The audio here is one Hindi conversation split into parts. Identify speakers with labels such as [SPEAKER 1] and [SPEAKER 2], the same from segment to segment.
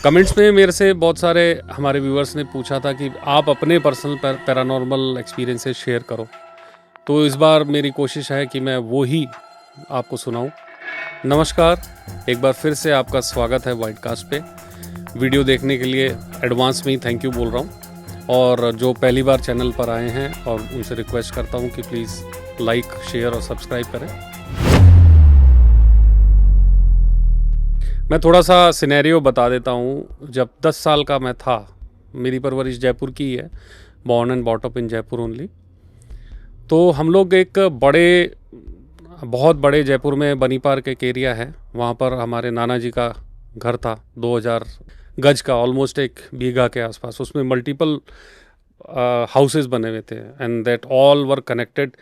[SPEAKER 1] कमेंट्स में मेरे से बहुत सारे हमारे व्यूअर्स ने पूछा था कि आप अपने पर्सनल पैरानॉर्मल एक्सपीरियंसेस शेयर करो। तो इस बार मेरी कोशिश है कि मैं वो ही आपको सुनाऊं। नमस्कार, एक बार फिर से आपका स्वागत है वाइडकास्ट पे। वीडियो देखने के लिए एडवांस में ही थैंक यू बोल रहा हूं। और जो पहली बार चैनल पर आए हैं और उनसे रिक्वेस्ट करता हूं कि प्लीज़ लाइक, शेयर और सब्सक्राइब करें। मैं थोड़ा सा सिनेरियो बता देता हूँ। जब 10 साल का मैं था, मेरी परवरिश जयपुर की है, born and brought up in Jaipur only. तो हम लोग एक बहुत बड़े जयपुर में बनी पार्क एक एरिया है, वहाँ पर हमारे नाना जी का घर था, 2000 गज का, ऑलमोस्ट 1 बीघा के आसपास। उसमें मल्टीपल हाउसेस बने हुए थे and that all were connected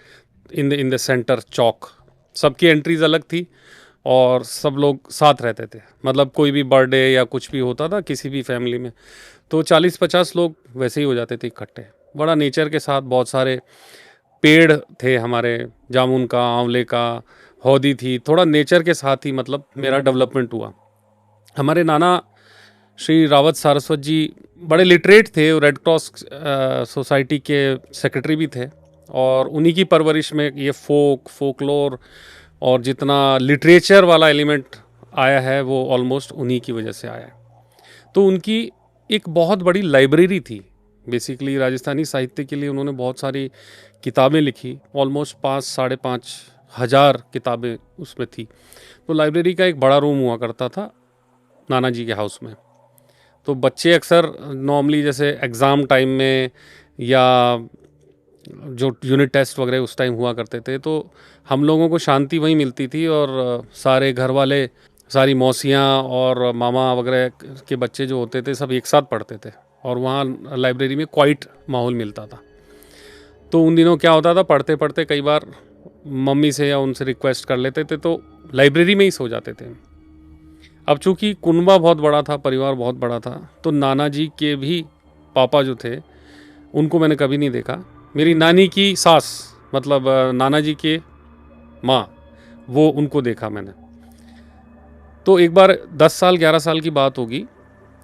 [SPEAKER 1] in the centre chowk. सबकी एंट्रीज अलग थी और सब लोग साथ रहते थे। मतलब कोई भी बर्थडे या कुछ भी होता था किसी भी फैमिली में, तो 40-50 लोग वैसे ही हो जाते थे इकट्ठे। बड़ा नेचर के साथ, बहुत सारे पेड़ थे हमारे, जामुन का, आंवले का, हौदी थी। थोड़ा नेचर के साथ ही मतलब मेरा डेवलपमेंट हुआ। हमारे नाना श्री रावत सारस्वत जी बड़े लिटरेट थे, रेड क्रॉस सोसाइटी के सेक्रेटरी भी थे, और उन्हीं की परवरिश में ये फोकलोर और जितना लिटरेचर वाला एलिमेंट आया है वो ऑलमोस्ट उन्हीं की वजह से आया है। तो उनकी एक बहुत बड़ी लाइब्रेरी थी। बेसिकली राजस्थानी साहित्य के लिए उन्होंने बहुत सारी किताबें लिखी, ऑलमोस्ट 5-5.5 हज़ार किताबें उसमें थी। तो लाइब्रेरी का एक बड़ा रूम हुआ करता था नाना जी के हाउस में। तो बच्चे अक्सर नॉर्मली जैसे एग्ज़ाम टाइम में या जो यूनिट टेस्ट वगैरह उस टाइम हुआ करते थे, तो हम लोगों को शांति वहीं मिलती थी। और सारे घर वाले, सारी मौसियाँ और मामा वगैरह के बच्चे जो होते थे सब एक साथ पढ़ते थे, और वहाँ लाइब्रेरी में क्वाइट माहौल मिलता था। तो उन दिनों क्या होता था, पढ़ते पढ़ते कई बार मम्मी से या उनसे रिक्वेस्ट कर लेते थे तो लाइब्रेरी में ही सो जाते थे। अब चूँकि कुनबा बहुत बड़ा था, परिवार बहुत बड़ा था, तो नाना जी के भी पापा जो थे उनको मैंने कभी नहीं देखा। मेरी नानी की सास, मतलब नाना जी के माँ, वो उनको देखा मैंने। तो एक बार 10 साल 11 साल की बात होगी,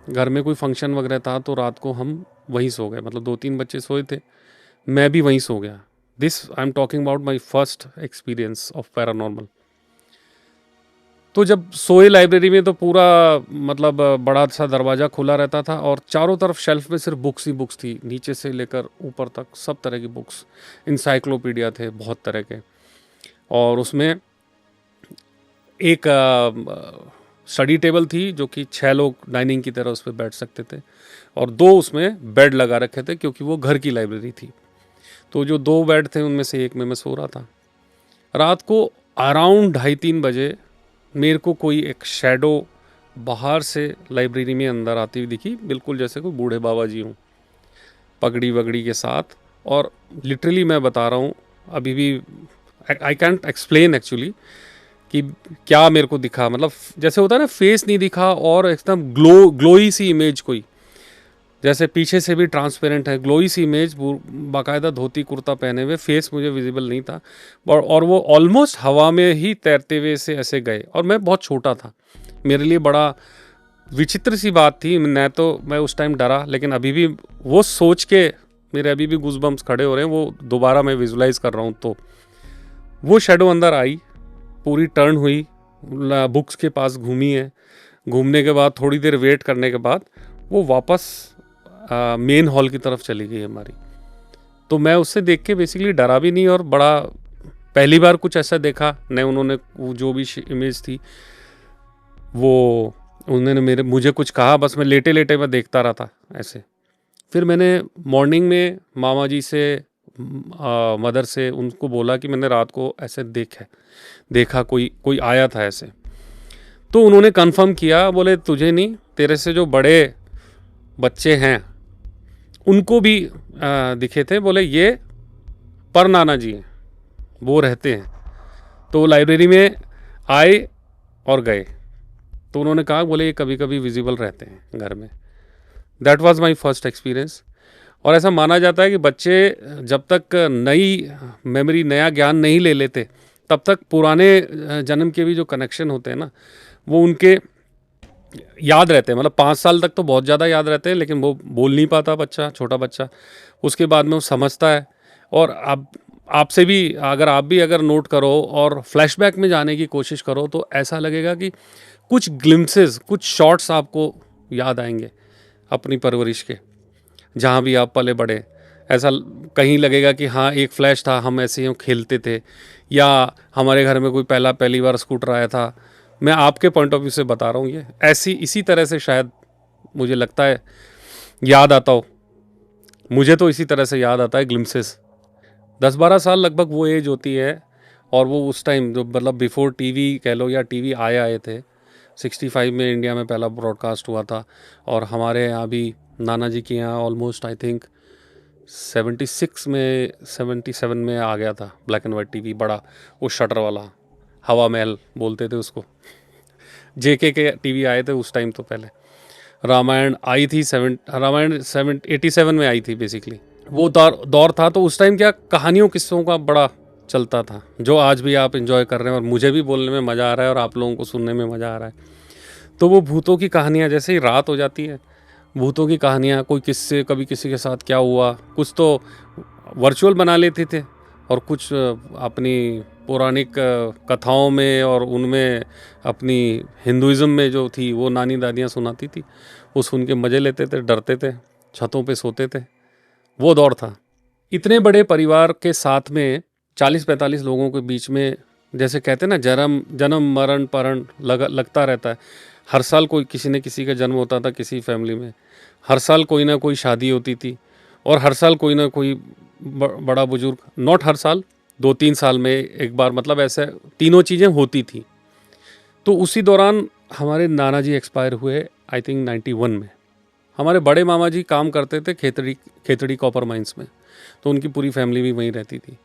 [SPEAKER 1] घर में कोई फंक्शन वगैरह था, तो रात को हम वहीं सो गए। मतलब 2-3 बच्चे सोए थे, मैं भी वहीं सो गया। This I am talking about my first experience of paranormal. तो जब सोए लाइब्रेरी में, तो पूरा मतलब बड़ा सा दरवाज़ा खुला रहता था और चारों तरफ शेल्फ में सिर्फ बुक्स ही बुक्स थी, नीचे से लेकर ऊपर तक सब तरह की बुक्स। इंसाइक्लोपीडिया थे बहुत तरह के, और उसमें एक स्टडी टेबल थी जो कि 6 लोग डाइनिंग की तरह उस पर बैठ सकते थे, और 2 उसमें बेड लगा रखे थे क्योंकि वो घर की लाइब्रेरी थी। तो जो 2 बेड थे उनमें से एक में मैं सो रहा था। रात को अराउंड 2:30-3 बजे मेरे को कोई एक शैडो बाहर से लाइब्रेरी में अंदर आती हुई दिखी, बिल्कुल जैसे कोई बूढ़े बाबा जी हों, पगड़ी वगड़ी के साथ। और लिटरली मैं बता रहा हूँ, अभी भी आई कैंट एक्सप्लेन एक्चुअली कि क्या मेरे को दिखा। मतलब जैसे होता है ना, फेस नहीं दिखा, और एकदम ग्लोई सी इमेज, कोई जैसे पीछे से भी ट्रांसपेरेंट है, ग्लोई सी इमेज, बाकायदा धोती कुर्ता पहने हुए, फेस मुझे विजिबल नहीं था। और वो ऑलमोस्ट हवा में ही तैरते हुए से ऐसे गए। और मैं बहुत छोटा था, मेरे लिए बड़ा विचित्र सी बात थी। मैं उस टाइम डरा, लेकिन अभी भी वो सोच के मेरे अभी भी गूज़बम्प्स खड़े हो रहे हैं। वो दोबारा मैं विजुलाइज कर रहा हूँ। तो वो शेडो अंदर आई, पूरी टर्न हुई, बुक्स के पास घूमी है। घूमने के बाद थोड़ी देर वेट करने के बाद वो वापस मेन हॉल की तरफ चली गई हमारी। तो मैं उससे देख के बेसिकली डरा भी नहीं, और बड़ा पहली बार कुछ ऐसा देखा न। उन्होंने जो भी इमेज थी वो उन्होंने मुझे कुछ कहा, बस मैं लेटे लेटे मैं देखता रहा था ऐसे। फिर मैंने मॉर्निंग में मामा जी से, मदर से उनको बोला कि मैंने रात को ऐसे देखा कोई आया था ऐसे। तो उन्होंने कंफर्म किया, बोले तुझे नहीं, तेरे से जो बड़े बच्चे हैं उनको भी दिखे थे। बोले ये पर नाना जी हैं, वो रहते हैं। तो लाइब्रेरी में आए और गए। तो उन्होंने कहा, बोले ये कभी कभी विजिबल रहते हैं घर में। That was my first experience. और ऐसा माना जाता है कि बच्चे जब तक नई मेमोरी, नया ज्ञान नहीं ले लेते, तब तक पुराने जन्म के भी जो कनेक्शन होते हैं ना, वो उनके याद रहते हैं, मतलब 5 साल तक तो बहुत ज़्यादा याद रहते हैं, लेकिन वो बोल नहीं पाता बच्चा, छोटा बच्चा। उसके बाद में वो समझता है। और अब आपसे भी अगर आप भी अगर नोट करो और फ्लैशबैक में जाने की कोशिश करो तो ऐसा लगेगा कि कुछ ग्लिम्सेस, कुछ शॉट्स आपको याद आएंगे अपनी परवरिश के, जहाँ भी आप पले बड़े। ऐसा कहीं लगेगा कि हाँ एक फ्लैश था, हम ऐसे ही खेलते थे, या हमारे घर में कोई पहली बार स्कूटर आया था। मैं आपके पॉइंट ऑफ व्यू से बता रहा हूँ, ये ऐसी इसी तरह से शायद मुझे लगता है याद आता हो। मुझे तो इसी तरह से याद आता है ग्लिम्सेस। 10-12 साल लगभग वो एज होती है। और वो उस टाइम जो मतलब बिफोर टीवी कह लो या टीवी आए थे, 65 में इंडिया में पहला ब्रॉडकास्ट हुआ था। और हमारे यहाँ भी नाना जी के यहाँ ऑलमोस्ट आई थिंक 76 में 77 में आ गया था ब्लैक एंड वाइट टीवी, बड़ा वो शटर वाला, हवा महल बोलते थे उसको। जेके के टीवी आए थे उस टाइम, तो पहले रामायण आई थी, रामायण 87 में आई थी बेसिकली। वो दौर था। तो उस टाइम क्या कहानियों किस्सों का बड़ा चलता था, जो आज भी आप इंजॉय कर रहे हैं और मुझे भी बोलने में मज़ा आ रहा है और आप लोगों को सुनने में मज़ा आ रहा है। तो वो भूतों की कहानियाँ, जैसे ही रात हो जाती है, भूतों की कहानियाँ, कोई किस्से, कभी किसी के साथ क्या हुआ, कुछ तो वर्चुअल बना लेते थे और कुछ अपनी पौराणिक कथाओं में और उनमें अपनी हिंदुइज़्म में जो थी वो नानी दादियाँ सुनाती थी, वो सुन के मज़े लेते थे, डरते थे, छतों पे सोते थे। वो दौर था। इतने बड़े परिवार के साथ में 40-45 लोगों के बीच में, जैसे कहते हैं ना, जन्म मरण परण लगता रहता है। हर साल कोई किसी न किसी का जन्म होता था किसी फैमिली में, हर साल कोई ना कोई शादी होती थी, और हर साल कोई ना कोई बड़ा बुजुर्ग, नॉट हर साल, 2-3 साल में एक बार, मतलब ऐसे तीनों चीज़ें होती थी। तो उसी दौरान हमारे नाना जी एक्सपायर हुए आई थिंक 91 में। हमारे बड़े मामा जी काम करते थे खेतड़ी कॉपर माइंस में, तो उनकी पूरी फैमिली भी वहीं रहती थी।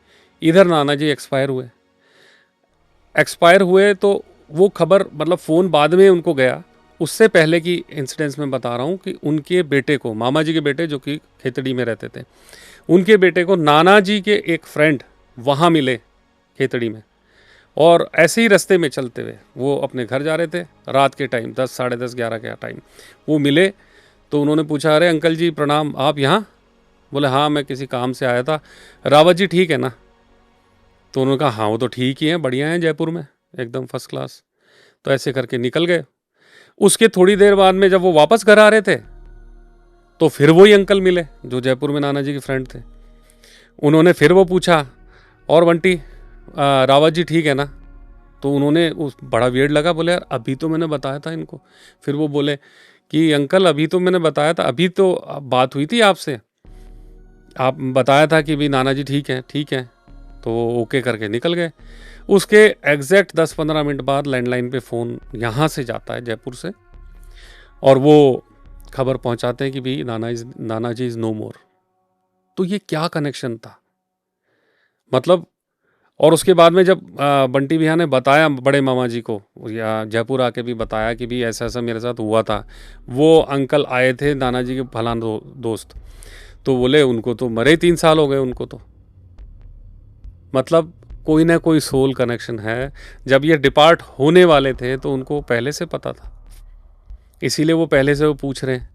[SPEAKER 1] इधर नाना जी एक्सपायर हुए तो वो खबर, मतलब फ़ोन बाद में उनको गया, उससे पहले की इंसिडेंट्स में बता रहा हूँ कि उनके बेटे को, मामा जी के बेटे जो कि खेतड़ी में रहते थे, उनके बेटे को नाना जी के एक फ्रेंड वहाँ मिले खेतड़ी में। और ऐसे ही रास्ते में चलते हुए वो अपने घर जा रहे थे, रात के टाइम 10, साढ़े 10, 11 का टाइम वो मिले। तो उन्होंने पूछा, अरे अंकल जी प्रणाम, आप यहाँ? बोले हाँ मैं किसी काम से आया था। रावत जी ठीक है ना? तो उन्होंने कहा हाँ वो तो ठीक ही हैं, बढ़िया हैं जयपुर में, एकदम फर्स्ट क्लास। तो ऐसे करके निकल गए। उसके थोड़ी देर बाद में जब वो वापस घर आ रहे थे तो फिर वही अंकल मिले जो जयपुर में नाना जी के फ्रेंड थे। उन्होंने फिर वो पूछा, और बंटी रावत जी ठीक है ना? तो उन्होंने उस बड़ा वियर्ड लगा, बोले यार अभी तो मैंने बताया था इनको। फिर वो बोले कि अंकल अभी तो मैंने बताया था, अभी तो बात हुई थी आपसे, आप बताया था कि भी नाना जी ठीक है, ठीक है। तो वो ओके करके निकल गए। उसके एग्जैक्ट 10-15 मिनट बाद लैंडलाइन पे फ़ोन यहाँ से जाता है जयपुर से, और वो खबर पहुँचाते हैं कि भी नाना जी इज़ नो मोर। तो ये क्या कनेक्शन था, मतलब। और उसके बाद में जब बंटी भैया ने बताया बड़े मामा जी को, या जयपुर आके भी बताया कि भी ऐसा ऐसा मेरे साथ हुआ था, वो अंकल आए थे नाना जी के फलान दोस्त, तो बोले उनको तो मरे 3 साल हो गए उनको तो। मतलब कोई ना कोई सोल कनेक्शन है। जब ये डिपार्ट होने वाले थे तो उनको पहले से पता था, इसीलिए वो पहले से वो पूछ रहे हैं,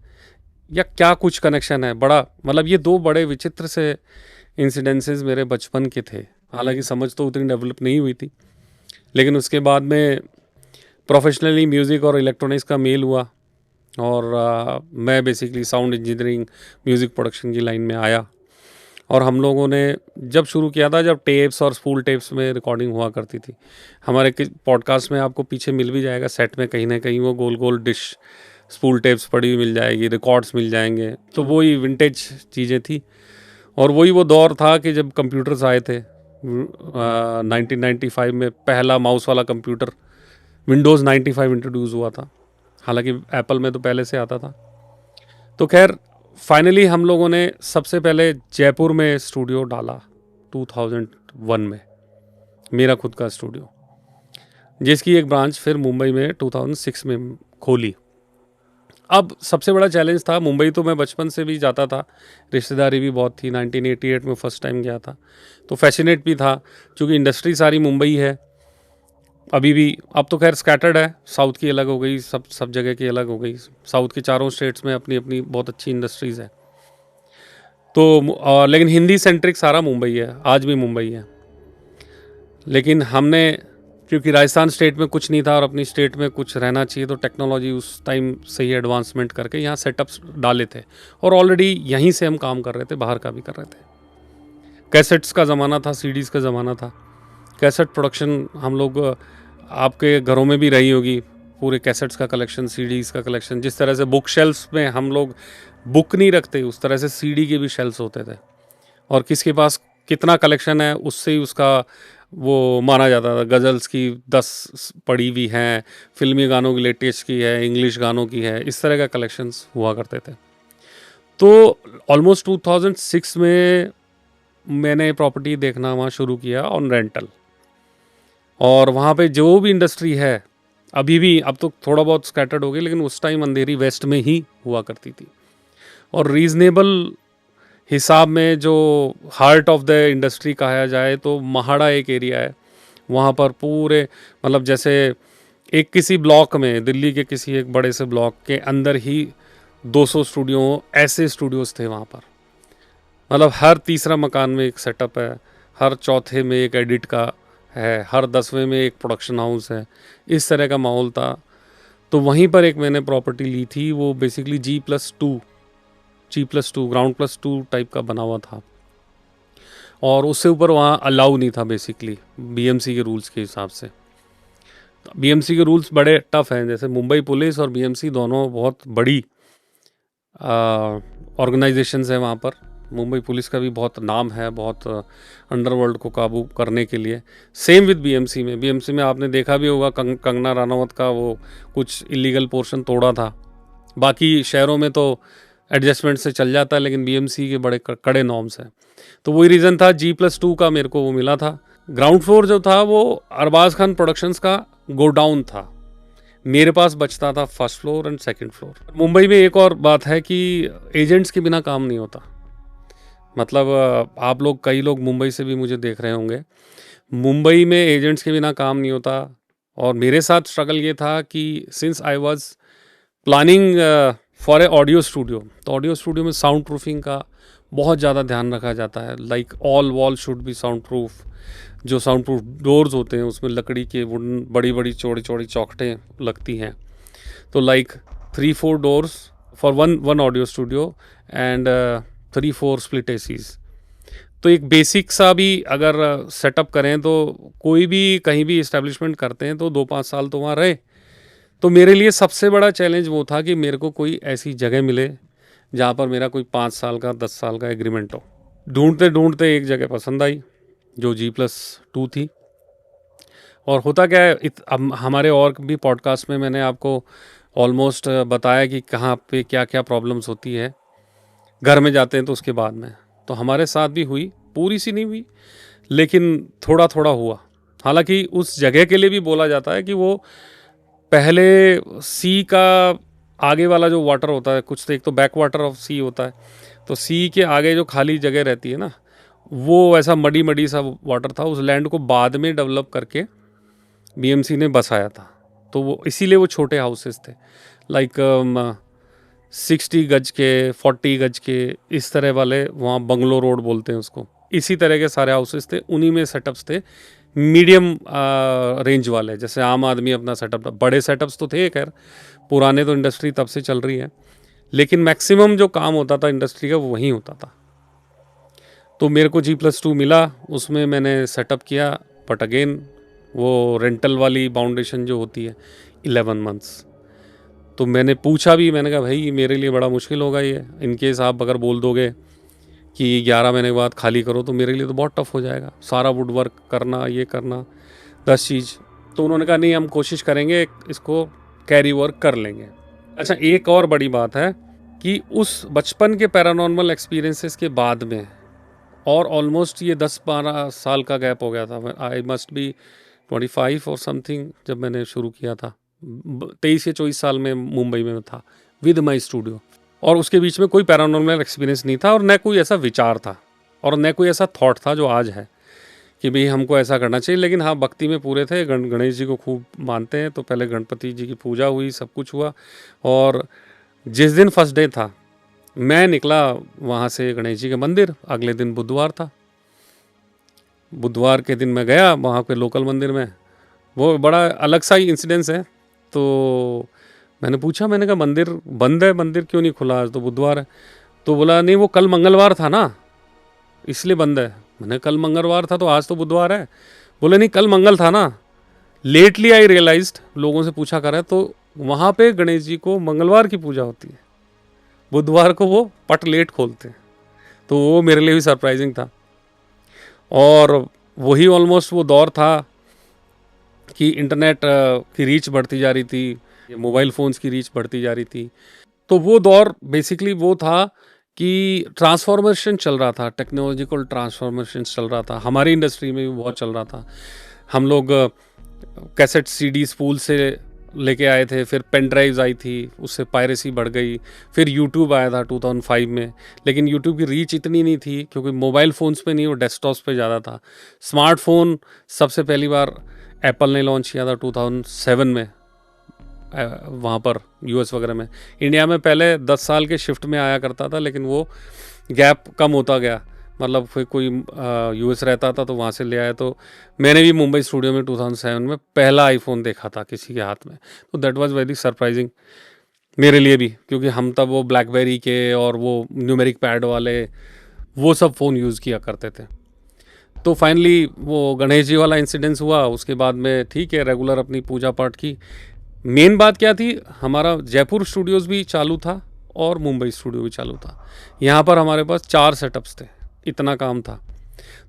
[SPEAKER 1] या क्या कुछ कनेक्शन है बड़ा। मतलब ये दो बड़े विचित्र से इंसिडेंसेस मेरे बचपन के थे। हालांकि समझ तो उतनी डेवलप नहीं हुई थी, लेकिन उसके बाद में प्रोफेशनली म्यूज़िक और इलेक्ट्रॉनिक्स का मेल हुआ, और मैं basically sound engineering music production की लाइन में आया। और हम लोगों ने जब शुरू किया था, जब टेप्स और स्पूल टेप्स में रिकॉर्डिंग हुआ करती थी, हमारे पॉडकास्ट में आपको पीछे मिल भी जाएगा सेट में कहीं ना कहीं, वो गोल गोल डिश स्पूल टेप्स पड़ी हुई मिल जाएगी, रिकॉर्ड्स मिल जाएंगे। तो वही विंटेज चीज़ें थी। और वही वो दौर था कि जब कंप्यूटर्स आए थे। 1995 में पहला माउस वाला कंप्यूटर विंडोज़ 95 इंट्रोड्यूस हुआ था, हालांकि एप्पल में तो पहले से आता था। तो खैर फाइनली हम लोगों ने सबसे पहले जयपुर में स्टूडियो डाला 2001 में, मेरा खुद का स्टूडियो, जिसकी एक ब्रांच फिर मुंबई में 2006 में खोली। अब सबसे बड़ा चैलेंज था, मुंबई तो मैं बचपन से भी जाता था, रिश्तेदारी भी बहुत थी, 1988 में फर्स्ट टाइम गया था, तो फैसिनेट भी था क्योंकि इंडस्ट्री सारी मुंबई है। अभी भी, अब तो खैर स्कैटर्ड है, साउथ की अलग हो गई, सब जगह की अलग हो गई। साउथ के चारों स्टेट्स में अपनी अपनी बहुत अच्छी इंडस्ट्रीज़ है। तो लेकिन हिंदी सेंट्रिक सारा मुंबई है, आज भी मुंबई है। लेकिन हमने, क्योंकि राजस्थान स्टेट में कुछ नहीं था और अपनी स्टेट में कुछ रहना चाहिए, तो टेक्नोलॉजी उस टाइम से ही एडवांसमेंट करके यहाँ सेटअप्स डाले थे और ऑलरेडी यहीं से हम काम कर रहे थे, बाहर का भी कर रहे थे। कैसेट्स का ज़माना था, सीडीज़ का ज़माना था। कैसेट प्रोडक्शन हम लोग, आपके घरों में भी रही होगी, पूरे कैसेट्स का कलेक्शन, सीडीज़ का कलेक्शन। जिस तरह से बुक शेल्फ्स में हम लोग बुक नहीं रखते, उस तरह से सीडी के भी शेल्फ्स होते थे और किसके पास कितना कलेक्शन है उससे ही उसका वो माना जाता था। गज़ल्स की 10 पड़ी हुई हैं, फिल्मी गानों की लेटेस्ट की है, इंग्लिश गानों की है, इस तरह का कलेक्शंस हुआ करते थे। तो ऑलमोस्ट 2006 में मैंने प्रॉपर्टी देखना वहाँ शुरू किया ऑन रेंटल, और वहाँ पे जो भी इंडस्ट्री है अभी भी, अब तो थोड़ा बहुत स्कैटर्ड हो गई, लेकिन उस टाइम अंधेरी वेस्ट में ही हुआ करती थी। और रीज़नेबल हिसाब में जो हार्ट ऑफ द इंडस्ट्री कहा जाए तो महाड़ा एक एरिया है, वहाँ पर पूरे, मतलब जैसे एक किसी ब्लॉक में, दिल्ली के किसी एक बड़े से ब्लॉक के अंदर ही 200 स्टूडियो, ऐसे स्टूडियोज़ थे वहाँ पर। मतलब हर तीसरा मकान में एक सेटअप है, हर चौथे में एक एडिट का है, हर 10वें में एक प्रोडक्शन हाउस है, इस तरह का माहौल था। तो वहीं पर एक मैंने प्रॉपर्टी ली थी, वो बेसिकली G+2 ग्राउंड+2 टाइप का बना हुआ था, और उससे ऊपर वहाँ अलाउ नहीं था बेसिकली, बीएमसी के रूल्स के हिसाब से। बीएमसी के रूल्स बड़े टफ हैं, जैसे मुंबई पुलिस और बीएमसी दोनों बहुत बड़ी ऑर्गेनाइजेशंस हैं वहाँ पर। मुंबई पुलिस का भी बहुत नाम है, बहुत अंडरवर्ल्ड को काबू करने के लिए। सेम विद बीएमसी में आपने देखा भी होगा, कंगना रनावत का वो कुछ इलीगल पोर्शन तोड़ा था। बाकी शहरों में तो एडजस्टमेंट से चल जाता है, लेकिन बीएमसी के बड़े कड़े नॉर्म्स हैं। तो वही रीज़न था, G+2 का मेरे को वो मिला था। ग्राउंड फ्लोर जो था वो अरबाज खान प्रोडक्शंस का गोडाउन था, मेरे पास बचता था first floor and second floor. Mumbai में एक और बात है कि एजेंट्स के बिना काम नहीं होता। मतलब आप लोग, कई लोग मुंबई से भी मुझे देख रहे होंगे, मुंबई में एजेंट्स के बिना काम नहीं होता। और मेरे साथ स्ट्रगल ये था कि since I was planning for a audio studio, तो ऑडियो स्टूडियो में साउंड प्रूफिंग का बहुत ज़्यादा ध्यान रखा जाता है। Like all wall should be sound proof. जो साउंड प्रूफ डोर्स होते हैं उसमें लकड़ी के वुडन बड़ी बड़ी चौड़ी चौड़ी चौखटें लगती हैं। तो like 3-4 doors for one audio studio and 3-4 split ACs. तो एक बेसिक सा भी अगर सेटअप करें, तो कोई भी कहीं भी इस्टेब्लिशमेंट करते हैं तो 2-5 साल तो वहाँ रहे। तो मेरे लिए सबसे बड़ा चैलेंज वो था कि मेरे को कोई ऐसी जगह मिले जहाँ पर मेरा कोई 5 साल का 10 साल का एग्रीमेंट हो। ढूंढते ढूंढते एक जगह पसंद आई जो G+2 थी। और होता क्या है, अब हमारे और भी पॉडकास्ट में मैंने आपको ऑलमोस्ट बताया कि कहाँ पे क्या क्या प्रॉब्लम्स होती है, घर में जाते हैं तो उसके बाद में। तो हमारे साथ भी हुई, पूरी सी नहीं हुई लेकिन थोड़ा थोड़ा हुआ। हालांकि उस जगह के लिए भी बोला जाता है कि वो पहले सी का आगे वाला जो वाटर होता है, कुछ तो एक तो बैक वाटर ऑफ सी होता है, तो सी के आगे जो खाली जगह रहती है ना, वो ऐसा मडी मडी सा वाटर था। उस लैंड को बाद में डेवलप करके बीएमसी ने बसाया था। तो वो इसीलिए वो छोटे हाउसेस थे, लाइक 60 गज के, 40 गज के, इस तरह वाले, वहाँ बंगलो रोड बोलते हैं उसको। इसी तरह के सारे हाउसेस थे, उन्हीं में सेटअप्स थे मीडियम रेंज वाले। जैसे आम आदमी अपना सेटअप, बड़े सेटअप्स तो थे खैर, पुराने तो इंडस्ट्री तब से चल रही है, लेकिन मैक्सिमम जो काम होता था इंडस्ट्री का वो वहीं होता था। तो मेरे को G+2 मिला, उसमें मैंने सेटअप किया। बट अगेन वो रेंटल वाली बाउंडेशन जो होती है 11 मंथ्स। तो मैंने पूछा भी, मैंने कहा भाई मेरे लिए बड़ा मुश्किल होगा ये, इनकेस आप अगर बोल दोगे कि 11 महीने के बाद खाली करो तो मेरे लिए तो बहुत टफ हो जाएगा, सारा वुड वर्क करना, ये करना, 10 चीज़। तो उन्होंने कहा नहीं, हम कोशिश करेंगे, इसको कैरी वर्क कर लेंगे। अच्छा, एक और बड़ी बात है कि उस बचपन के पैरानॉर्मल एक्सपीरियंसेस के बाद में, और ऑलमोस्ट ये 10-12 साल का गैप हो गया था, आई मस्ट बी 25 और समथिंग जब मैंने शुरू किया था, 23 या 24 साल में मुंबई में था विद माई स्टूडियो। और उसके बीच में कोई पैरानॉर्मल एक्सपीरियंस नहीं था, और न कोई ऐसा विचार था, और न कोई ऐसा थॉट था जो आज है कि भाई हमको ऐसा करना चाहिए। लेकिन हाँ, भक्ति में पूरे थे, गणेश जी को खूब मानते हैं। तो पहले गणपति जी की पूजा हुई, सब कुछ हुआ। और जिस दिन फर्स्ट डे था, मैं निकला वहाँ से गणेश जी के मंदिर। अगले दिन बुधवार था। बुधवार के दिन मैं गया वहाँ पे लोकल मंदिर में। वो बड़ा अलग सा ही इंसिडेंस है। तो मैंने पूछा, मैंने कहा मंदिर बंद है, मंदिर क्यों नहीं खुला, आज तो बुधवार है। तो बोला नहीं, वो कल मंगलवार था ना, इसलिए बंद है। मैंने कल मंगलवार था तो आज तो बुधवार है। बोले नहीं, कल मंगल था ना। लेटली आई रियलाइज्ड, लोगों से पूछा करा तो वहाँ पे गणेश जी को मंगलवार की पूजा होती है, बुधवार को वो पट लेट खोलते हैं। तो वो मेरे लिए भी सरप्राइजिंग था। और वही ऑलमोस्ट वो दौर था कि इंटरनेट की रीच बढ़ती जा रही थी, मोबाइल फ़ोन्स की रीच बढ़ती जा रही थी। तो वो दौर बेसिकली वो था कि ट्रांसफॉर्मेशन चल रहा था, टेक्नोलॉजिकल ट्रांसफॉर्मेशन चल रहा था। हमारी इंडस्ट्री में भी बहुत चल रहा था। हम लोग कैसेट सीडी स्पूल से लेके आए थे, फिर पेन ड्राइव्स आई थी, उससे पायरेसी बढ़ गई। फिर यूट्यूब आया था 2005 में, लेकिन यूट्यूब की रीच इतनी नहीं थी क्योंकि मोबाइल फ़ोन्स पे नहीं, वो डेस्कटॉप्स पे ज़्यादा था। स्मार्टफ़ोन सबसे पहली बार एप्पल ने लॉन्च किया था 2007 में, वहाँ पर यूएस वगैरह में। इंडिया में पहले 10 साल के शिफ्ट में आया करता था, लेकिन वो गैप कम होता गया। मतलब फिर कोई यूएस रहता था तो वहाँ से ले आया। तो मैंने भी मुंबई स्टूडियो में 2007 में पहला आईफोन देखा था किसी के हाथ में। तो दैट वाज वेरी सरप्राइजिंग मेरे लिए भी, क्योंकि हम तब वो ब्लैकबेरी के और वो न्यूमेरिक पैड वाले वो सब फ़ोन यूज़ किया करते थे। तो फाइनली वो गणेश जी वाला इंसिडेंस हुआ। उसके बाद में ठीक है, रेगुलर अपनी पूजा पाठ की। मेन बात क्या थी, हमारा जयपुर स्टूडियोज़ भी चालू था और मुंबई स्टूडियो भी चालू था। यहाँ पर हमारे पास 4 सेटअप्स थे, इतना काम था।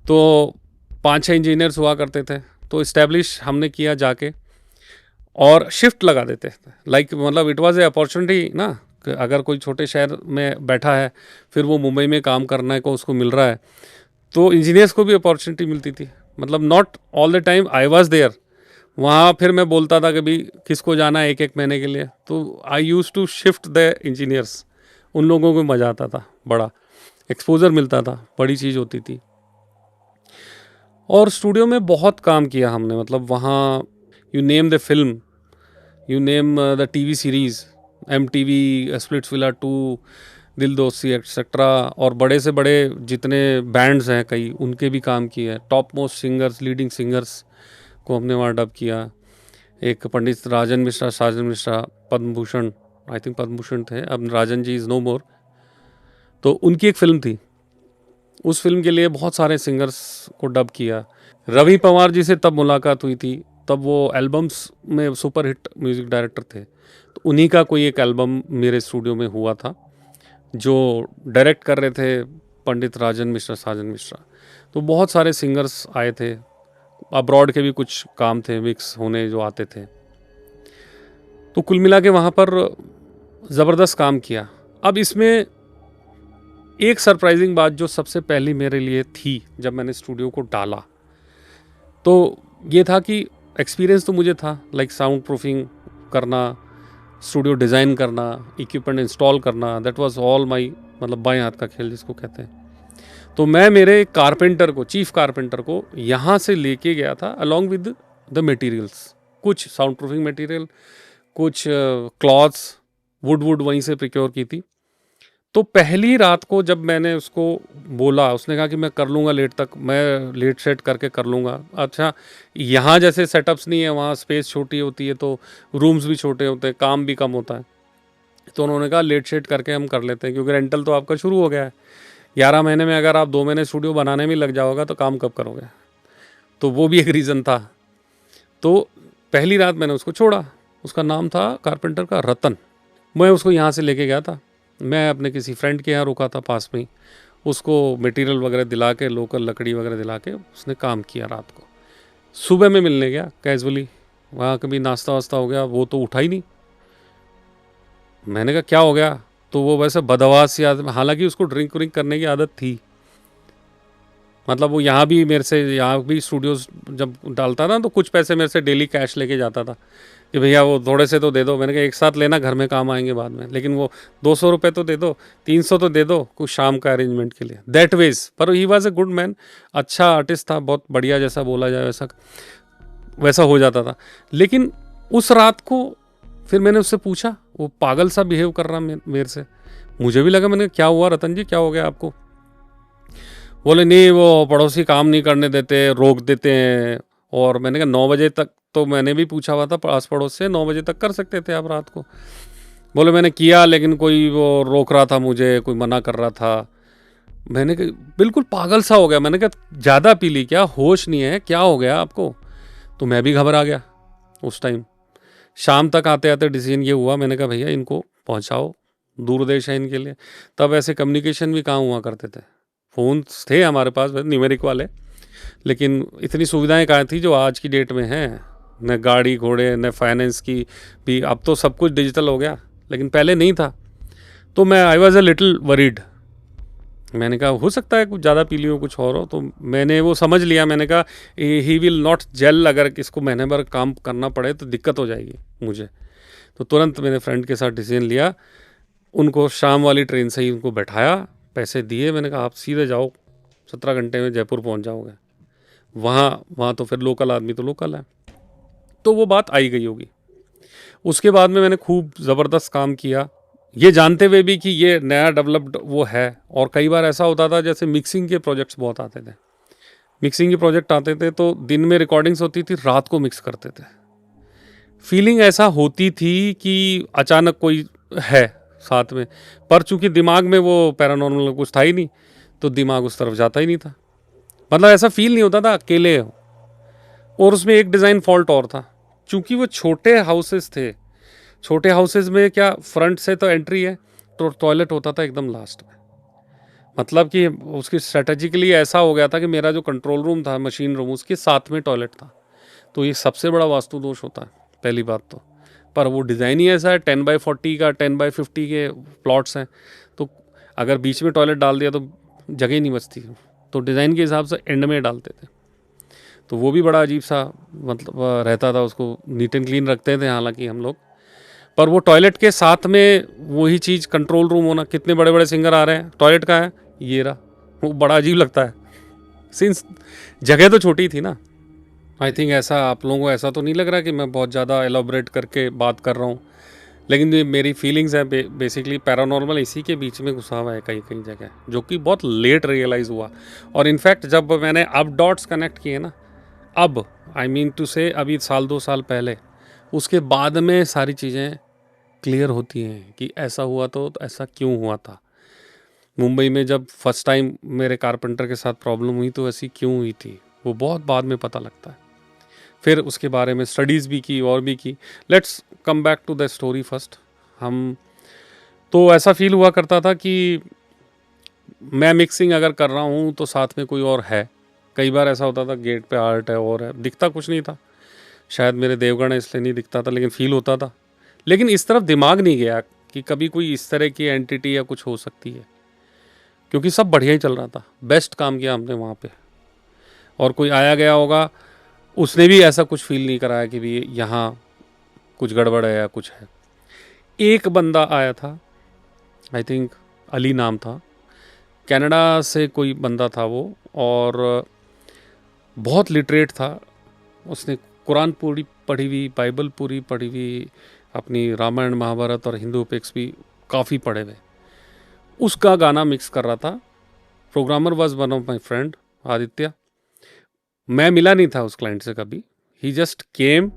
[SPEAKER 1] तो 5-6 इंजीनियर्स हुआ करते थे। तो इस्टेब्लिश हमने किया जाके, और शिफ्ट लगा देते थे। लाइक मतलब इट वाज ए अपॉर्चुनिटी ना, कि अगर कोई छोटे शहर में बैठा है, फिर वो मुंबई में काम करने को उसको मिल रहा है, तो इंजीनियर्स को भी अपॉर्चुनिटी मिलती थी। मतलब not all the time I was there वहाँ। फिर मैं बोलता था कि भाई किसको जाना है 1-1 महीने के लिए, तो I use to shift the engineers. उन लोगों को मज़ा आता था, बड़ा एक्सपोजर मिलता था, बड़ी चीज़ होती थी। और स्टूडियो में बहुत काम किया हमने। मतलब वहाँ you name the film, you name the TV series, MTV, Splitsvilla 2, दिल दोस्ती एक्सेट्रा। और बड़े से बड़े जितने बैंड्स हैं कई, उनके भी काम किए हैं। Top most singers, leading singers को हमने वहाँ डब किया। एक पंडित राजन मिश्रा, साजन मिश्रा, पद्म भूषण, आई थिंक पद्म भूषण थे, अब Rajan ji is no more. तो उनकी एक फ़िल्म थी, उस फिल्म के लिए बहुत सारे सिंगर्स को डब किया। रवि पवार जी से तब मुलाकात हुई थी, तब वो एल्बम्स में सुपर हिट म्यूज़िक डायरेक्टर थे। तो उन्हीं का कोई एक एल्बम मेरे स्टूडियो में हुआ था, जो डायरेक्ट कर रहे थे पंडित राजन मिश्रा, साजन मिश्रा। तो बहुत सारे सिंगर्स आए थे, अब्रॉड के भी कुछ काम थे मिक्स होने जो आते थे। तो कुल मिला के वहाँ पर ज़बरदस्त काम किया। अब इसमें एक सरप्राइजिंग बात जो सबसे पहली मेरे लिए थी जब मैंने स्टूडियो को डाला, तो ये था कि एक्सपीरियंस तो मुझे था, लाइक साउंड प्रूफिंग करना, स्टूडियो डिज़ाइन करना, इक्विपमेंट इंस्टॉल करना, दैट वाज ऑल माई, मतलब बाएं हाथ का खेल जिसको कहते हैं। तो मैं मेरे कारपेंटर को, चीफ कारपेंटर को यहाँ से लेके गया था अलॉन्ग विद द मटेरियल्स। कुछ साउंड प्रूफिंग मटेरियल, कुछ क्लॉथ्स, वुड वहीं से प्रिक्योर की थी। तो पहली रात को जब मैंने उसको बोला, उसने कहा कि मैं कर लूँगा लेट तक, मैं लेट सेट करके कर लूँगा। अच्छा, यहाँ जैसे सेटअप्स नहीं है, वहाँ स्पेस छोटी होती है, तो रूम्स भी छोटे होते हैं, काम भी कम होता है। तो उन्होंने कहा लेट सेट करके हम कर लेते हैं, क्योंकि रेंटल तो आपका शुरू हो गया है। 11 महीने में अगर आप 2 महीने स्टूडियो बनाने में लग जाओगे तो काम कब करोगे। तो वो भी एक रीज़न था। तो पहली रात मैंने उसको छोड़ा। उसका नाम था कारपेंटर का रतन। मैं उसको यहाँ से लेके गया था, मैं अपने किसी फ्रेंड के यहाँ रुका था पास में ही। उसको मटेरियल वगैरह दिला के, लोकल लकड़ी वगैरह दिला के उसने काम किया रात को। सुबह में मिलने गया कैजुअली, वहाँ कभी नाश्ता वास्ता हो गया, वो तो उठा ही नहीं। मैंने कहा क्या हो गया, तो वो वैसे बदहवास आदमी, हालांकि उसको ड्रिंक व्रिंक करने की आदत थी। मतलब वो यहाँ भी मेरे से, यहाँ भी स्टूडियोज़ जब डालता था तो कुछ पैसे मेरे से डेली कैश लेके जाता था कि भैया वो थोड़े से तो दे दो। मैंने कहा एक साथ लेना, घर में काम आएंगे बाद में, लेकिन वो 200 रुपये तो दे दो, 300 तो दे दो कुछ शाम का अरेंजमेंट के लिए। दैट वेज, पर he was a good man, अच्छा आर्टिस्ट था, बहुत बढ़िया, जैसा बोला जाए वैसा वैसा हो जाता था। लेकिन उस रात को फिर मैंने उससे पूछा, वो पागल सा बिहेव कर रहा मेरे से। मुझे भी लगा, मैंने क्या हुआ रतन जी, क्या हो गया आपको? बोले नहीं, वो पड़ोसी काम नहीं करने देते, रोक देते हैं। और मैंने कहा 9 बजे तक, तो मैंने भी पूछा हुआ था पास पड़ोस से, 9 बजे तक कर सकते थे आप रात को। बोले मैंने किया, लेकिन कोई वो रोक रहा था मुझे, कोई मना कर रहा था। मैंने कहा बिल्कुल पागल सा हो गया। मैंने कहा ज़्यादा पी ली क्या, होश नहीं है, क्या हो गया आपको? तो मैं भी घबरा गया उस टाइम। शाम तक आते आते डिसीजन ये हुआ, मैंने कहा भैया इनको पहुंचाओ, दूर देश है इनके लिए। तब ऐसे कम्युनिकेशन भी कहाँ हुआ करते थे, फ़ोन थे हमारे पास न्यूमेरिक वाले, लेकिन इतनी सुविधाएं कहाँ थी जो आज की डेट में हैं। न गाड़ी घोड़े, न फाइनेंस की भी, अब तो सब कुछ डिजिटल हो गया, लेकिन पहले नहीं था। तो मैं I was a little worried. मैंने कहा हो सकता है कुछ ज़्यादा पी ली हो, कुछ और हो। तो मैंने वो समझ लिया, मैंने कहा ही विल नॉट जेल, अगर इसको महीने भर काम करना पड़े तो दिक्कत हो जाएगी मुझे। तो तुरंत मैंने फ्रेंड के साथ डिसीजन लिया, उनको शाम वाली ट्रेन से ही उनको बैठाया, पैसे दिए, मैंने कहा आप सीधे जाओ, 17 घंटे में जयपुर पहुंच जाओगे। वहाँ वहाँ तो फिर लोकल आदमी तो लोकल है, तो वो बात आई गई होगी। उसके बाद में मैंने खूब ज़बरदस्त काम किया, ये जानते हुए भी कि ये नया डेवलप्ड वो है। और कई बार ऐसा होता था, जैसे मिक्सिंग के प्रोजेक्ट्स बहुत आते थे, मिक्सिंग के प्रोजेक्ट आते थे तो दिन में रिकॉर्डिंग्स होती थी, रात को मिक्स करते थे। फीलिंग ऐसा होती थी कि अचानक कोई है साथ में, पर चूंकि दिमाग में वो पैरानॉर्मल कुछ था ही नहीं, तो दिमाग उस तरफ जाता ही नहीं था। मतलब ऐसा फील नहीं होता था अकेले हो। और उसमें एक डिज़ाइन फॉल्ट और था, चूंकि वो छोटे हाउसेस थे, छोटे हाउसेस में क्या, फ्रंट से तो एंट्री है, तो टॉयलेट होता था एकदम लास्ट में। मतलब कि उसकी स्ट्रेटेजिकली ऐसा हो गया था कि मेरा जो कंट्रोल रूम था, मशीन रूम, उसके साथ में टॉयलेट था। तो ये सबसे बड़ा वास्तु दोष होता है, पहली बात तो। पर वो डिज़ाइन ही ऐसा है, 10x40 का, 10x50 के प्लॉट्स हैं, तो अगर बीच में टॉयलेट डाल दिया तो जगह ही नहीं बचती। तो डिज़ाइन के हिसाब से एंड में डालते थे, तो वो भी बड़ा अजीब सा मतलब रहता था। उसको नीट एंड क्लीन रखते थे हालांकि हम लोग, पर वो टॉयलेट के साथ में वही चीज़, कंट्रोल रूम होना। कितने बड़े बड़े सिंगर आ रहे हैं, टॉयलेट का है, ये रहा, वो बड़ा अजीब लगता है, सिंस जगह तो छोटी थी ना। आई थिंक ऐसा आप लोगों को ऐसा तो नहीं लग रहा कि मैं बहुत ज़्यादा एलोबरेट करके बात कर रहा हूँ, लेकिन ये मेरी फीलिंग्स है। बेसिकली पैरानॉर्मल इसी के बीच में घुसा हुआ है कई कई जगह, जो कि बहुत लेट रियलाइज़ हुआ। और इनफैक्ट जब मैंने अब डॉट्स कनेक्ट किए ना, अब आई मीन टू से अभी 1-2 साल पहले, उसके बाद में सारी चीज़ें क्लियर होती हैं कि ऐसा हुआ तो ऐसा क्यों हुआ था। मुंबई में जब फर्स्ट टाइम मेरे कारपेंटर के साथ प्रॉब्लम हुई तो ऐसी क्यों हुई थी, वो बहुत बाद में पता लगता है। फिर उसके बारे में स्टडीज़ भी की और भी की। Let's come back to the story first. हम तो ऐसा फील हुआ करता था कि मैं मिक्सिंग अगर कर रहा हूँ तो साथ में कोई और है। कई बार ऐसा होता था गेट पे आर्ट है और है, दिखता कुछ नहीं था, शायद मेरे देवगण है इसलिए नहीं दिखता था, लेकिन फील होता था। लेकिन इस तरफ दिमाग नहीं गया कि कभी कोई इस तरह की एंटिटी या कुछ हो सकती है, क्योंकि सब बढ़िया ही चल रहा था, बेस्ट काम किया हमने वहाँ पे। और कोई आया गया होगा, उसने भी ऐसा कुछ फील नहीं कराया कि भी यहाँ कुछ गड़बड़ है या कुछ है। एक बंदा आया था, आई थिंक अली नाम था, कनाडा से कोई बंदा था वो, और बहुत लिटरेट था। उसने कुरान पूरी पढ़ी हुई, बाइबल पूरी पढ़ी हुई, अपनी रामायण महाभारत और हिंदू एपिक्स भी काफ़ी पढ़े हुए। उसका गाना मिक्स कर रहा था। Programmer was one of my friend Aditya. मैं मिला नहीं था उस क्लाइंट से कभी। He just came,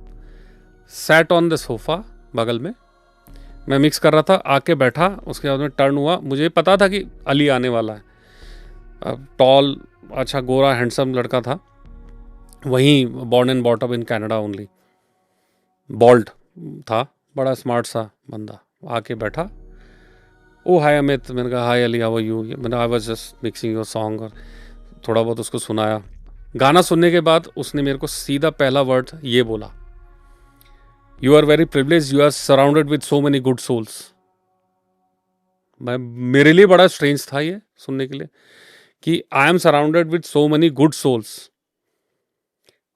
[SPEAKER 1] sat on the sofa बगल में, मैं मिक्स कर रहा था, आके बैठा। उसके बाद में टर्न हुआ, मुझे पता था कि अली आने वाला है। टॉल, अच्छा गोरा हैंडसम लड़का था, वहीं born and brought up in Canada only, bold था, बड़ा स्मार्ट सा बंदा। आके बैठा, ओ हाय अमित। मैंने कहा हाय अली, हाउ आर यू। मैंने I was just mixing your song, और थोड़ा बहुत उसको सुनाया। गाना सुनने के बाद उसने मेरे को सीधा पहला वर्ड ये बोला, you are very privilege, you are surrounded with so many good souls. मैं, मेरे लिए बड़ा स्ट्रेंज था ये सुनने के लिए कि I am surrounded with so many good souls.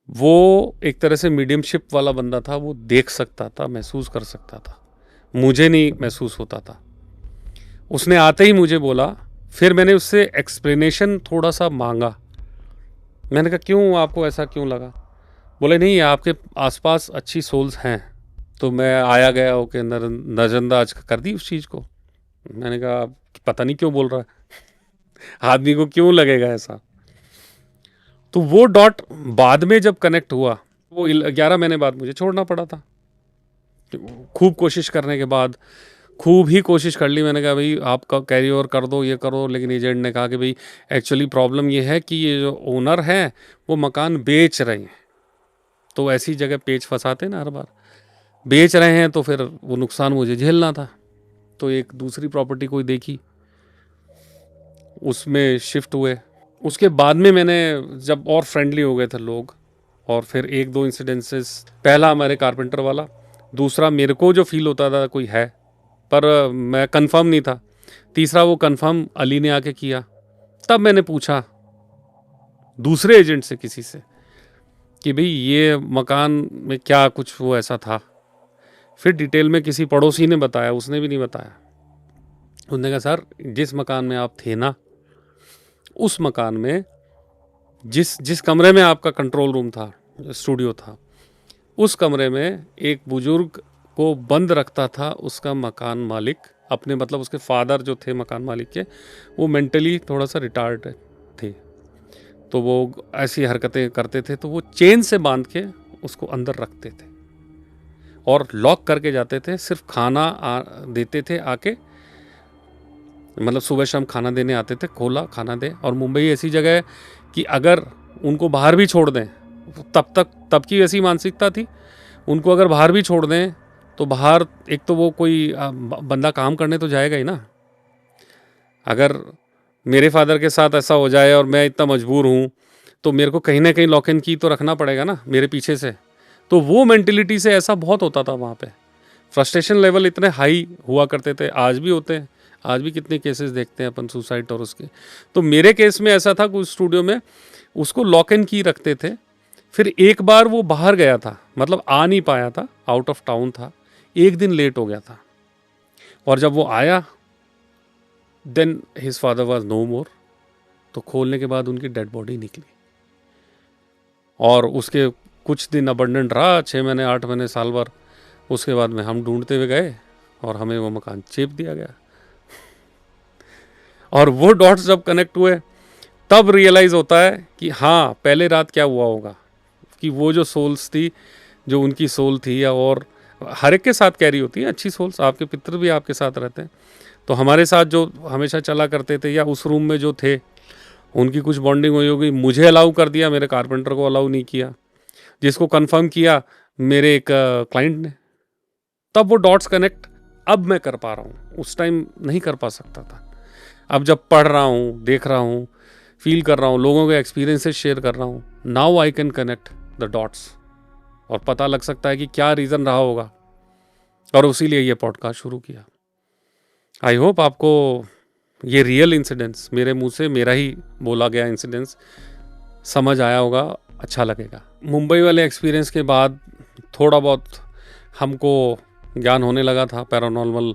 [SPEAKER 1] वो एक तरह से मीडियमशिप वाला बंदा था, वो देख सकता था, महसूस कर सकता था, मुझे नहीं महसूस होता था। उसने आते ही मुझे बोला, फिर मैंने उससे एक्सप्लेनेशन थोड़ा सा मांगा। मैंने कहा क्यों, आपको ऐसा क्यों लगा? बोले नहीं, आपके आसपास अच्छी सोल्स हैं। तो मैं आया गया होके नज़रअंदाज कर दी उस चीज़ को। मैंने कहा पता नहीं क्यों बोल रहा है, आदमी को क्यों लगेगा ऐसा। तो वो डॉट बाद में जब कनेक्ट हुआ, वो 11 महीने बाद मुझे छोड़ना पड़ा था। खूब कोशिश करने के बाद, खूब ही कोशिश कर ली। मैंने कहा भाई आप कैरी ओवर कर दो, ये करो, लेकिन एजेंट ने कहा कि भाई एक्चुअली प्रॉब्लम ये है कि ये जो ओनर हैं वो मकान बेच रहे हैं। तो ऐसी जगह पेच फंसाते ना हर बार, बेच रहे हैं तो फिर वो नुकसान मुझे झेलना था। तो एक दूसरी प्रॉपर्टी कोई देखी, उसमें शिफ्ट हुए। उसके बाद में मैंने जब और फ्रेंडली हो गए थे लोग, और फिर एक दो इंसिडेंसेस, पहला हमारे कारपेंटर वाला, दूसरा मेरे को जो फील होता था कोई है पर मैं कंफर्म नहीं था, तीसरा वो कंफर्म अली ने आके किया। तब मैंने पूछा दूसरे एजेंट से, किसी से, कि भाई ये मकान में क्या कुछ वो ऐसा था। फिर डिटेल में किसी पड़ोसी ने बताया, उसने भी नहीं बताया। उसने कहा सर जिस मकान में आप थे ना, उस मकान में जिस जिस कमरे में आपका कंट्रोल रूम था, स्टूडियो था, उस कमरे में एक बुजुर्ग को बंद रखता था उसका मकान मालिक, अपने मतलब उसके फादर जो थे मकान मालिक के, वो मेंटली थोड़ा सा रिटार्ड थे। तो वो ऐसी हरकतें करते थे, तो वो चेन से बांध के उसको अंदर रखते थे और लॉक करके जाते थे। सिर्फ खाना देते थे आके, मतलब सुबह शाम खाना देने आते थे, खोला खाना दे। और मुंबई ऐसी जगह है कि अगर उनको बाहर भी छोड़ दें, तब की ऐसी मानसिकता थी, उनको अगर बाहर भी छोड़ दें तो बाहर एक तो वो कोई बंदा काम करने तो जाएगा ही ना। अगर मेरे फादर के साथ ऐसा हो जाए और मैं इतना मजबूर हूँ, तो मेरे को कहीं ना कहीं लॉक इन की तो रखना पड़ेगा ना मेरे पीछे से। तो वो मेंटिलिटी से ऐसा बहुत होता था वहाँ पे। फ्रस्ट्रेशन लेवल इतने हाई हुआ करते थे, आज भी होते हैं, आज भी कितने केसेस देखते हैं अपन सुसाइड और उसके। तो मेरे केस में ऐसा था, कुछ स्टूडियो में उसको लॉक इन की रखते थे। फिर एक बार वो बाहर गया था, मतलब आ नहीं पाया था, आउट ऑफ टाउन था, एक दिन लेट हो गया था। और जब वो आया, then his father was no more. तो खोलने के बाद उनकी डेड बॉडी निकली, और उसके कुछ दिन अबंडेंट रहा, 6 महीने 8 महीने साल भर। उसके बाद में हम ढूंढते हुए गए और हमें वो मकान चेप दिया गया। और वो डॉट्स जब कनेक्ट हुए, तब रियलाइज़ होता है कि हाँ पहले रात क्या हुआ होगा, कि वो जो सोल्स थी, जो उनकी सोल थी, या और हर एक के साथ कैरी होती है अच्छी सोल्स, आपके पितर भी आपके साथ रहते हैं। तो हमारे साथ जो हमेशा चला करते थे, या उस रूम में जो थे, उनकी कुछ बॉन्डिंग हुई होगी। मुझे अलाउ कर दिया, मेरे कारपेंटर को अलाउ नहीं किया, जिसको कंफर्म किया मेरे एक क्लाइंट ने। तब वो डॉट्स कनेक्ट अब मैं कर पा रहा हूँ, उस टाइम नहीं कर पा सकता था। अब जब पढ़ रहा हूँ, देख रहा हूँ, फील कर रहा हूँ, लोगों के एक्सपीरियंसेस शेयर कर रहा हूँ, now I can connect the dots, और पता लग सकता है कि क्या रीज़न रहा होगा। और उसीलिए ये पॉडकास्ट शुरू किया। आई होप आपको ये रियल इंसिडेंट्स, मेरे मुंह से मेरा ही बोला गया इंसिडेंट्स, समझ आया होगा, अच्छा लगेगा। मुंबई वाले एक्सपीरियंस के बाद थोड़ा बहुत हमको ज्ञान होने लगा था पैरानॉर्मल।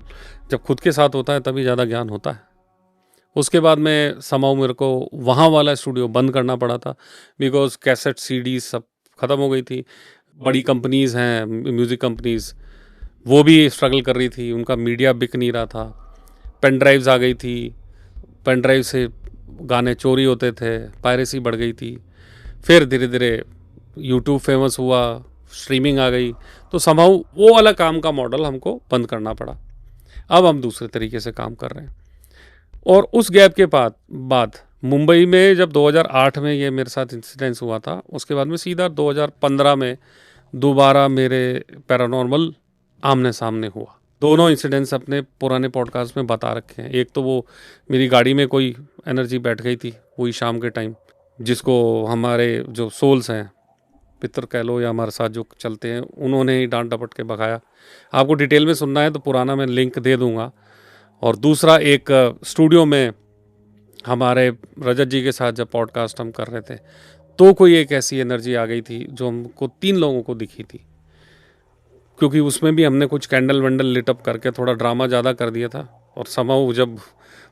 [SPEAKER 1] जब खुद के साथ होता है तभी ज़्यादा ज्ञान होता है। उसके बाद में समाओ मेरे को वहाँ वाला स्टूडियो बंद करना पड़ा था, बिकॉज कैसेट सीडी सब ख़त्म हो गई थी। बड़ी कंपनीज़ हैं, म्यूज़िक कंपनीज़, वो भी स्ट्रगल कर रही थी, उनका मीडिया बिक नहीं रहा था। पेन ड्राइव्स आ गई थी, पेन ड्राइव से गाने चोरी होते थे, पायरेसी बढ़ गई थी। फिर धीरे धीरे यूट्यूब फेमस हुआ, स्ट्रीमिंग आ गई, तो समहाउ वो वाला काम का मॉडल हमको बंद करना पड़ा। अब हम दूसरे तरीके से काम कर रहे हैं। और उस गैप के बाद मुंबई में जब 2008 में ये मेरे साथ इंसिडेंस हुआ था, उसके बाद में सीधा 2015 में दोबारा मेरे पैरानॉर्मल आमने सामने हुआ। दोनों इंसिडेंट्स अपने पुराने पॉडकास्ट में बता रखे हैं। एक तो वो मेरी गाड़ी में कोई एनर्जी बैठ गई थी वही शाम के टाइम, जिसको हमारे जो सोल्स हैं, पितर कह लो या हमारे साथ जो चलते हैं, उन्होंने ही डांट डपट के भगाया। आपको डिटेल में सुनना है तो पुराना मैं लिंक दे दूंगा। और दूसरा एक स्टूडियो में हमारे रजत जी के साथ जब पॉडकास्ट हम कर रहे थे, तो कोई एक ऐसी एनर्जी आ गई थी जो हमको 3 लोगों को दिखी थी, क्योंकि उसमें भी हमने कुछ कैंडल वैंडल लिटअप करके थोड़ा ड्रामा ज़्यादा कर दिया था। और समाउ जब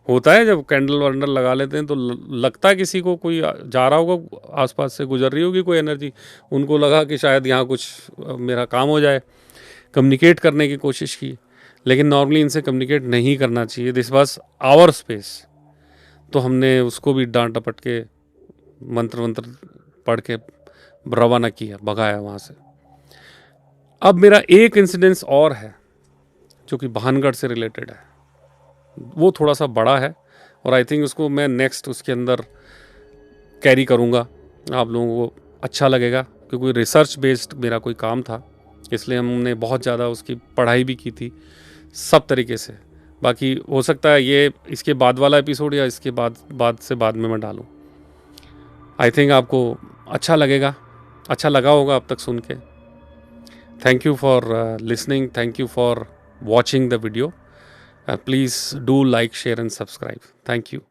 [SPEAKER 1] होता है, जब कैंडल वैंडल लगा लेते हैं तो लगता है किसी को कोई जा रहा होगा, आसपास से गुजर रही होगी कोई एनर्जी, उनको लगा कि शायद यहाँ कुछ मेरा काम हो जाए, कम्युनिकेट करने की कोशिश की। लेकिन नॉर्मली इनसे कम्युनिकेट नहीं करना चाहिए, दिस वाज आवर स्पेस। तो हमने उसको भी डांट डपट के मंत्र वंत्र पढ़ के रवाना किया, भगाया वहाँ से। अब मेरा एक इंसिडेंस और है जो कि भानगढ़ से रिलेटेड है, वो थोड़ा सा बड़ा है और आई थिंक उसको मैं नेक्स्ट उसके अंदर कैरी करूँगा, आप लोगों को अच्छा लगेगा, क्योंकि रिसर्च बेस्ड मेरा कोई काम था, इसलिए हमने बहुत ज़्यादा उसकी पढ़ाई भी की थी सब तरीके से। बाकी हो सकता है ये इसके बाद वाला एपिसोड या इसके बाद में मैं डालूँ। आई थिंक आपको अच्छा लगेगा, अच्छा लगा होगा अब तक सुन के। Thank you for listening, thank you for watching the video. Please do like, share and subscribe. Thank you.